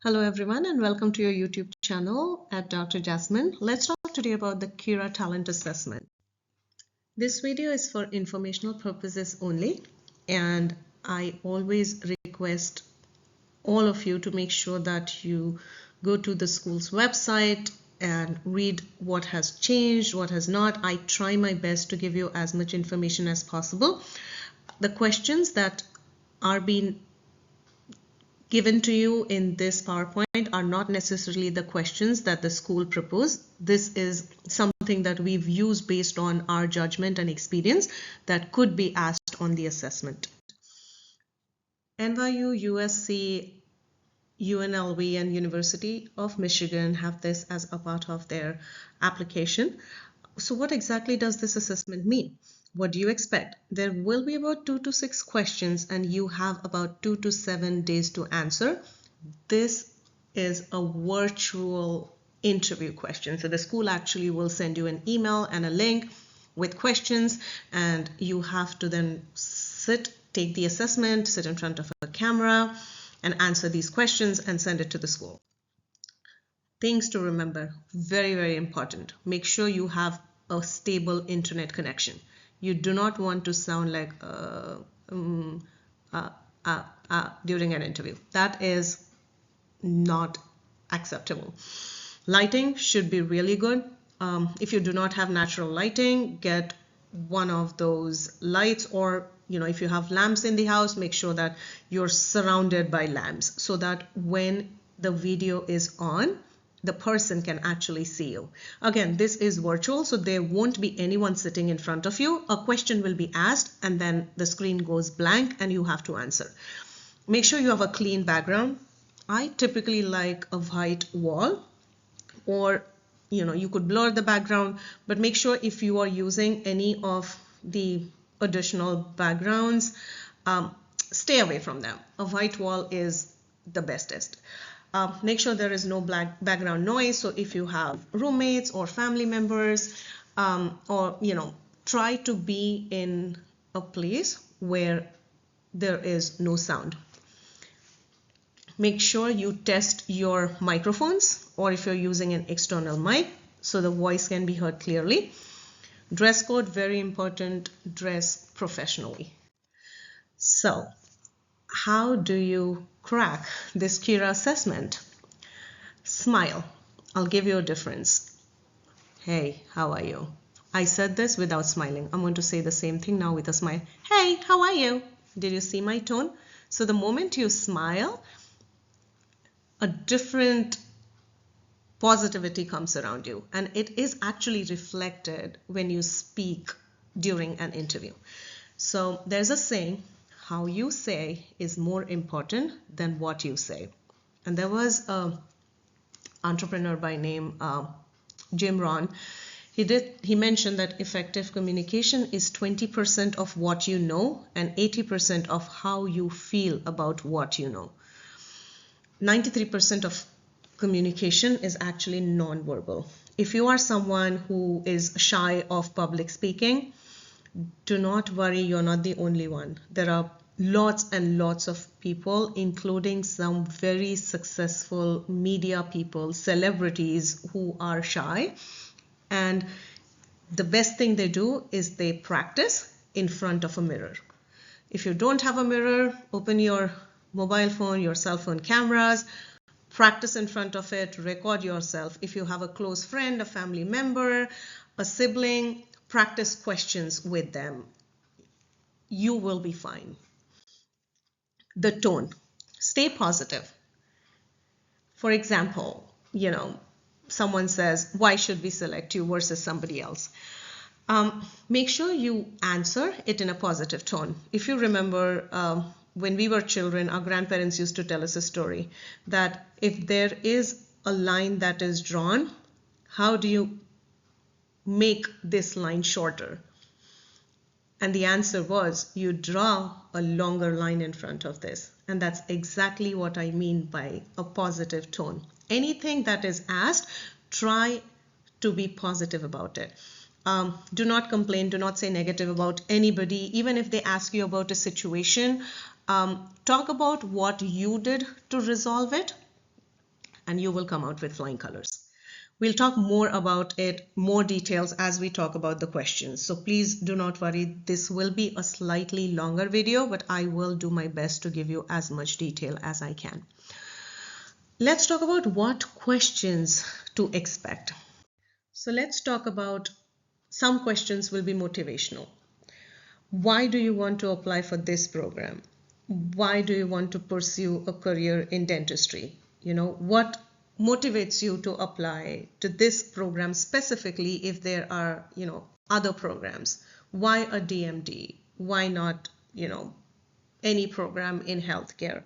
Hello everyone and welcome to your YouTube channel at Dr. Jasmine. Let's talk today about the Kira Talent Assessment. This video is for informational purposes only, and I always request all of you to make sure that you go to the school's website and read what has changed, what has not. I try my best to give you as much information as possible. The questions that are being given to you in this PowerPoint are not necessarily the questions that the school proposed. This is something that we've used based on our judgment and experience that could be asked on the assessment. NYU, USC, UNLV, and University of Michigan have this as a part of their application. So what exactly does this assessment mean? What do you expect? There will be about 2 to 6 questions and you have about 2 to 7 days to answer. This is a virtual interview question. So the school actually will send you an email and a link with questions, and you have to then take the assessment, sit in front of a camera and answer these questions and send it to the school. Things to remember, very, very important. Make sure you have a stable internet connection. You do not want to sound like during an interview. That is not acceptable. Lighting should be really good. If you do not have natural lighting, get one of those lights, or if you have lamps in the house, make sure that you're surrounded by lamps so that when the video is on, the person can actually see you. Again, this is virtual, so there won't be anyone sitting in front of you. A question will be asked and then the screen goes blank and you have to answer. Make sure you have a clean background. I typically like a white wall, or you could blur the background, but make sure if you are using any of the additional backgrounds, stay away from them. A white wall is the bestest. Make sure there is no background noise. So if you have roommates or family members, or try to be in a place where there is no sound. Make sure you test your microphones, or if you're using an external mic, so the voice can be heard clearly. Dress code, very important. Dress professionally. So how do you crack this Kira assessment? Smile. I'll give you a difference. Hey, how are you? I said this without smiling. I'm going to say the same thing now with a smile. Hey, how are you? Did you see my tone? So the moment you smile, a different positivity comes around you, and it is actually reflected when you speak during an interview. So there's a saying, how you say is more important than what you say. And there was an entrepreneur by name Jim Rohn. He mentioned that effective communication is 20% of what you know and 80% of how you feel about what you know. 93% of communication is actually non-verbal. If you are someone who is shy of public speaking, do not worry, you're not the only one. There are lots and lots of people, including some very successful media people, celebrities, who are shy. And the best thing they do is they practice in front of a mirror. If you don't have a mirror, open your mobile phone, your cell phone cameras, practice in front of it, record yourself. If you have a close friend, a family member, a sibling, practice questions with them. You will be fine. The tone. Stay positive. For example, someone says, why should we select you versus somebody else? Make sure you answer it in a positive tone. If you remember, when we were children, our grandparents used to tell us a story that if there is a line that is drawn, how do you make this line shorter? And the answer was, you draw a longer line in front of this. And that's exactly what I mean by a positive tone. Anything that is asked, try to be positive about it. Do not complain, do not say negative about anybody. Even if they ask you about a situation, talk about what you did to resolve it. and you will come out with flying colors. We'll talk more about it, more details as we talk about the questions. So please do not worry. This will be a slightly longer video, but I will do my best to give you as much detail as I can. Let's talk about what questions to expect. So let's talk about some questions will be motivational. Why do you want to apply for this program? Why do you want to pursue a career in dentistry? What motivates you to apply to this program specifically if there are, other programs? Why a DMD? Why not, any program in healthcare?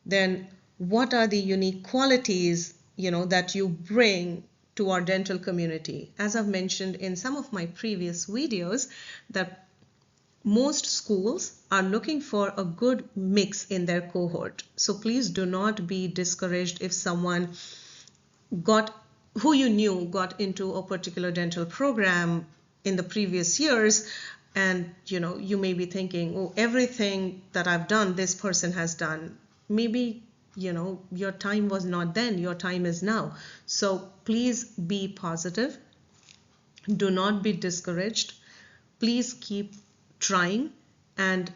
Then what are the unique qualities, that you bring to our dental community? As I've mentioned in some of my previous videos, that most schools are looking for a good mix in their cohort. So please do not be discouraged if someone who you knew got into a particular dental program in the previous years, and you may be thinking, oh, everything that I've done, this person has done. Maybe your time was not then, your time is now. So please be positive. Do not be discouraged. Please keep trying and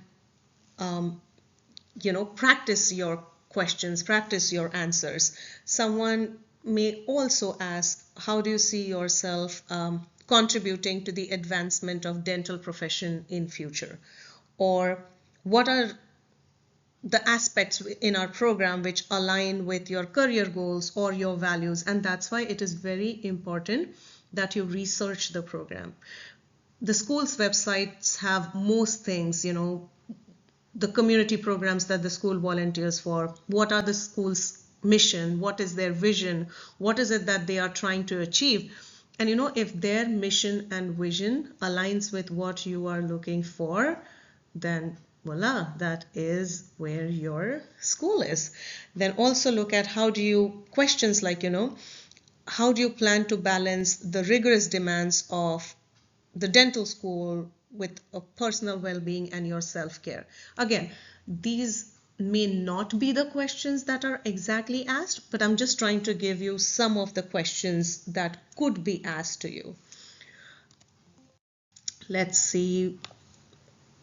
practice your questions, practice your answers. Someone may also ask, how do you see yourself contributing to the advancement of dental profession in future? Or what are the aspects in our program which align with your career goals or your values? And that's why it is very important that you research the program. The school's websites have most things, the community programs that the school volunteers for, what are the school's mission, what is their vision, what is it that they are trying to achieve. And if their mission and vision aligns with what you are looking for, then voila, that is where your school is. Then also look at questions like, how do you plan to balance the rigorous demands of the dental school with a personal well-being and your self-care? Again, these may not be the questions that are exactly asked, but I'm just trying to give you some of the questions that could be asked to you. Let's see.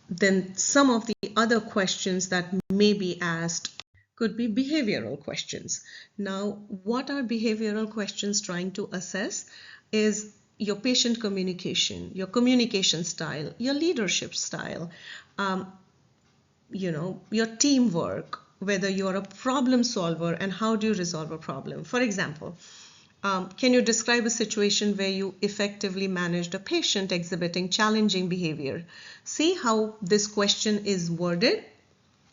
Then some of the other questions that may be asked could be behavioral questions. Now, what are behavioral questions trying to assess is your patient communication, your communication style, your leadership style, your teamwork, whether you're a problem solver and how do you resolve a problem. For example, can you describe a situation where you effectively managed a patient exhibiting challenging behavior? See how this question is worded.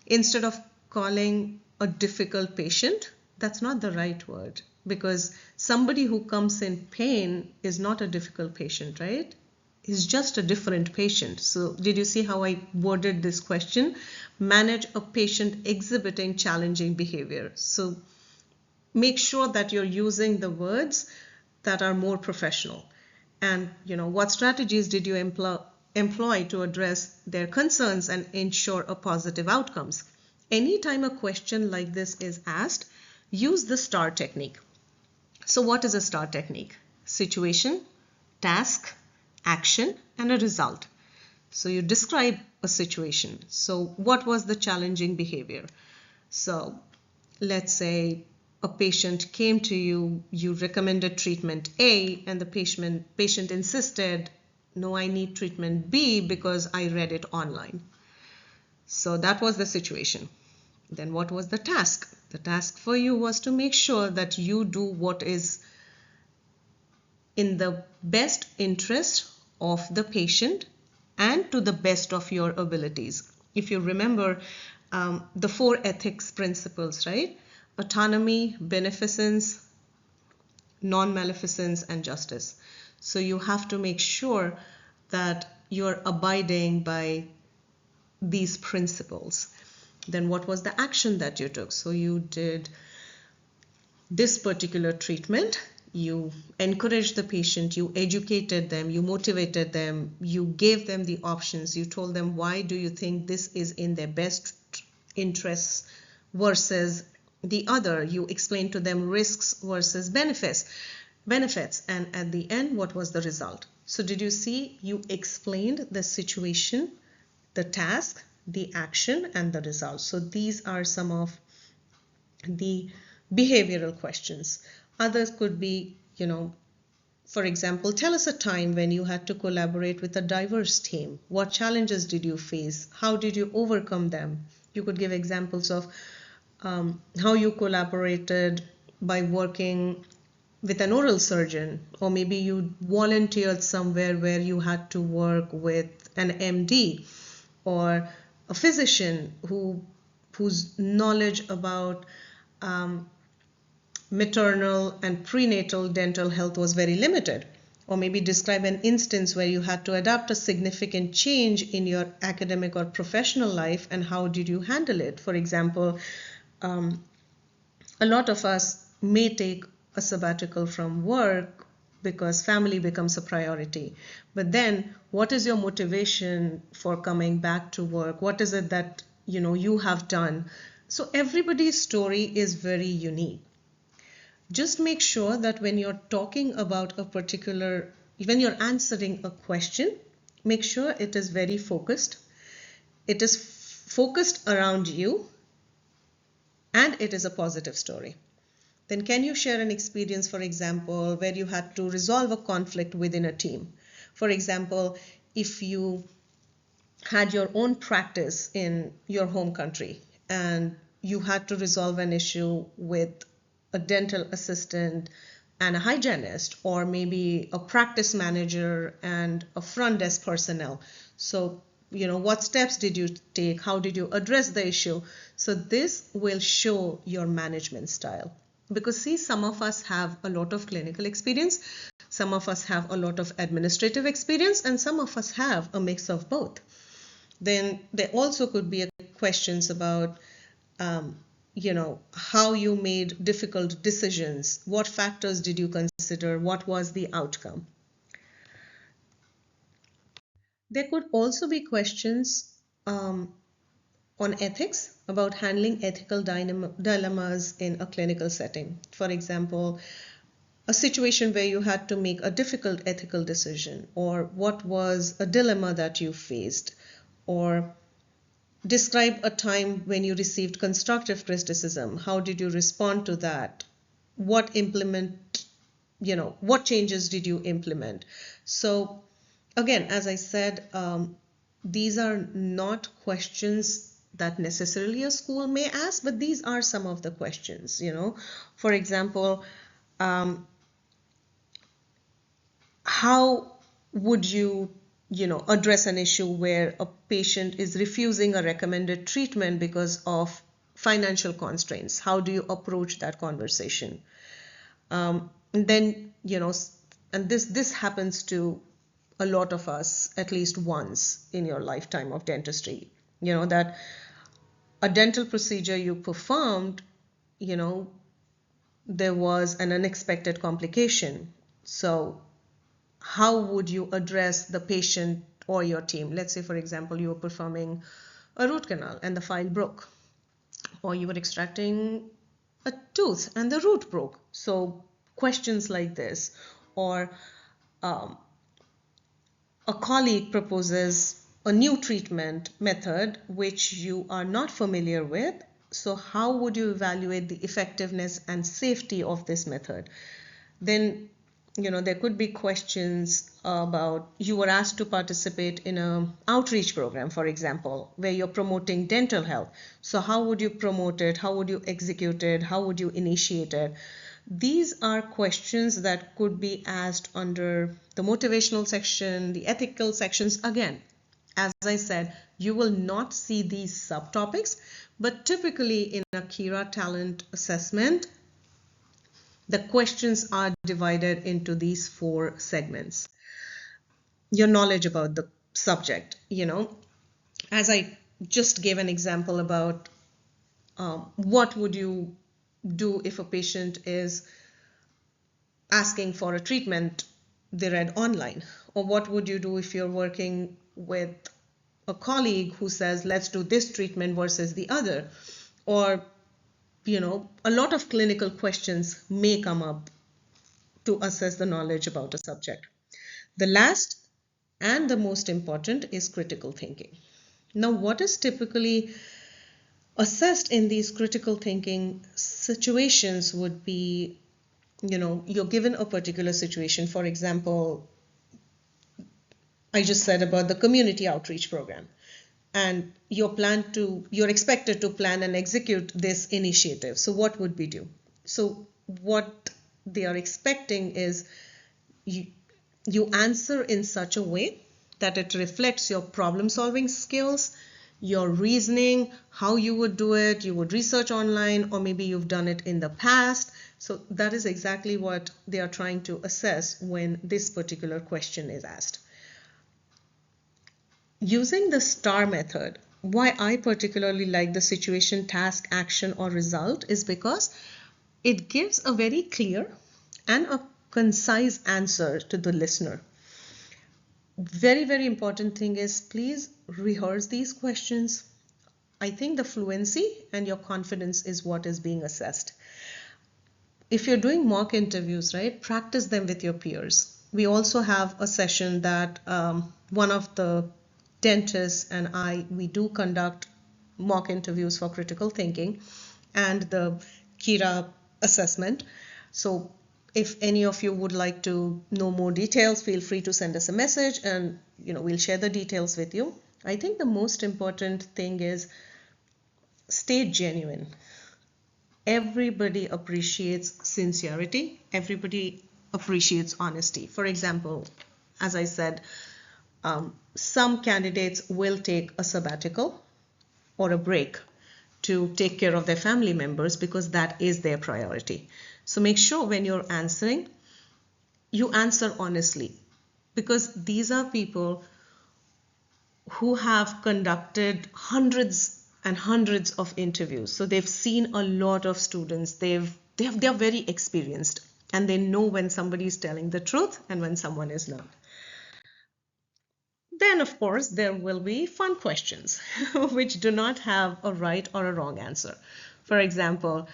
Instead of calling a difficult patient, that's not the right word, because somebody who comes in pain is not a difficult patient, right? Is just a different patient. So did you see how I worded this question? Manage a patient exhibiting challenging behavior. So make sure that you're using the words that are more professional. And what strategies did you employ to address their concerns and ensure a positive outcomes? Anytime a question like this is asked, use the STAR technique. So what is a STAR technique? Situation, task, action, and a result. So you describe a situation. So what was the challenging behavior? So let's say a patient came to you, you recommended treatment A, and the patient insisted, no, I need treatment B because I read it online. So that was the situation. Then what was the task? The task for you was to make sure that you do what is in the best interest of the patient and to the best of your abilities. If you remember the 4 ethics principles, right? Autonomy, beneficence, non-maleficence, and justice. So you have to make sure that you're abiding by these principles. Then what was the action that you took? So you did this particular treatment, you encouraged the patient, you educated them, you motivated them, you gave them the options, you told them why do you think this is in their best interests versus the other. You explained to them risks versus benefits, and at the end, what was the result? So did you see, you explained the situation, the task, the action, and the result. So these are some of the behavioral questions. Others could be, for example, tell us a time when you had to collaborate with a diverse team. What challenges did you face? How did you overcome them? You could give examples of how you collaborated by working with an oral surgeon, or maybe you volunteered somewhere where you had to work with an MD or a physician whose knowledge about maternal and prenatal dental health was very limited. Or maybe describe an instance where you had to adapt a significant change in your academic or professional life, and how did you handle it? For example, a lot of us may take a sabbatical from work because family becomes a priority. But then what is your motivation for coming back to work? What is it that you have done? So everybody's story is very unique. Just make sure that when you're talking about when you're answering a question, make sure it is very focused. It is focused around you, and it is a positive story. Then can you share an experience, for example, where you had to resolve a conflict within a team? For example, if you had your own practice in your home country and you had to resolve an issue with a dental assistant and a hygienist, or maybe a practice manager and a front desk personnel. So, what steps did you take? How did you address the issue? So this will show your management style. Because see, some of us have a lot of clinical experience, some of us have a lot of administrative experience, and some of us have a mix of both. Then there also could be questions about how you made difficult decisions. What factors did you consider? What was the outcome? There could also be questions on ethics, about handling ethical dilemmas in a clinical setting. For example, a situation where you had to make a difficult ethical decision, or what was a dilemma that you faced, or describe a time when you received constructive criticism. How did you respond to that? What changes did you implement? So again, as I said, these are not questions that necessarily a school may ask, but these are some of the questions. For example, how would you address an issue where a patient is refusing a recommended treatment because of financial constraints? How do you approach that conversation? And then, and this happens to a lot of us at least once in your lifetime of dentistry, that a dental procedure you performed, there was an unexpected complication. So how would you address the patient or your team? Let's say, for example, you were performing a root canal and the file broke, or you were extracting a tooth and the root broke. So questions like this, or a colleague proposes a new treatment method which you are not familiar with. So how would you evaluate the effectiveness and safety of this method? Then, there could be questions about, you were asked to participate in an outreach program, for example, where you're promoting dental health. So how would you promote it? How would you execute it? How would you initiate it? These are questions that could be asked under the motivational section, the ethical sections. Again, as I said, you will not see these subtopics, but typically in a Kira talent assessment, the questions are divided into these 4 segments. Your knowledge about the subject, as I just gave an example about what would you do if a patient is asking for a treatment they read online, or what would you do if you're working with a colleague who says, let's do this treatment versus the other, or a lot of clinical questions may come up to assess the knowledge about a subject. The last and the most important is critical thinking. Now, what is typically assessed in these critical thinking situations would be, you're given a particular situation. For example, I just said about the community outreach program, and you're expected to plan and execute this initiative. So what would we do? So what they are expecting is you answer in such a way that it reflects your problem solving skills, your reasoning, how you would do it. You would research online, or maybe you've done it in the past. So that is exactly what they are trying to assess when this particular question is asked. Using the STAR method, why I particularly like the situation, task, action, or result is because it gives a very clear and a concise answer to the listener. Very, very important thing is please rehearse these questions. I think the fluency and your confidence is what is being assessed. If you're doing mock interviews, right, practice them with your peers. We also have a session that one of the dentists and we do conduct mock interviews for critical thinking and the KIRA assessment. So if any of you would like to know more details, feel free to send us a message and we'll share the details with you. I think the most important thing is stay genuine. Everybody appreciates sincerity. Everybody appreciates honesty. For example, as I said, some candidates will take a sabbatical or a break to take care of their family members because that is their priority. So make sure when you're answering, you answer honestly, because these are people who have conducted hundreds and hundreds of interviews. So they've seen a lot of students. They're very experienced, and they know when somebody is telling the truth and when someone is not. Then, of course, there will be fun questions which do not have a right or a wrong answer. For example,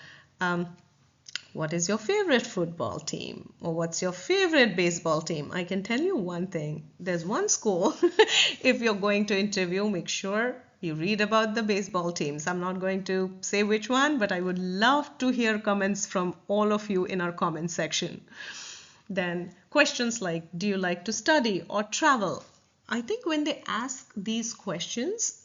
what is your favorite football team? Or what's your favorite baseball team? I can tell you one thing. There's one school. If you're going to interview, make sure you read about the baseball teams. I'm not going to say which one, but I would love to hear comments from all of you in our comment section. Then questions like, do you like to study or travel? I think when they ask these questions,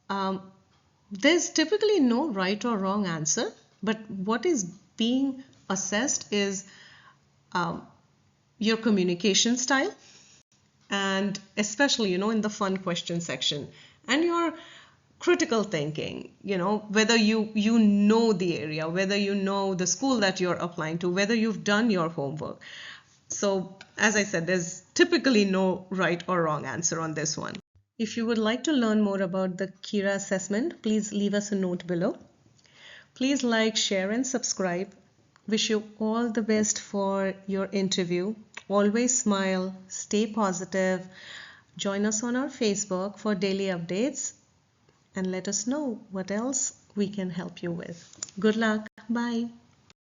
there's typically no right or wrong answer, but what is being assessed is your communication style, and especially, in the fun question section, and your critical thinking, whether you know the area, whether you know the school that you're applying to, whether you've done your homework. So as I said, there's typically no right or wrong answer on this one. If you would like to learn more about the KIRA assessment, please leave us a note below. Please like, share, and subscribe. Wish you all the best for your interview. Always smile, stay positive. Join us on our Facebook for daily updates and let us know what else we can help you with. Good luck. Bye.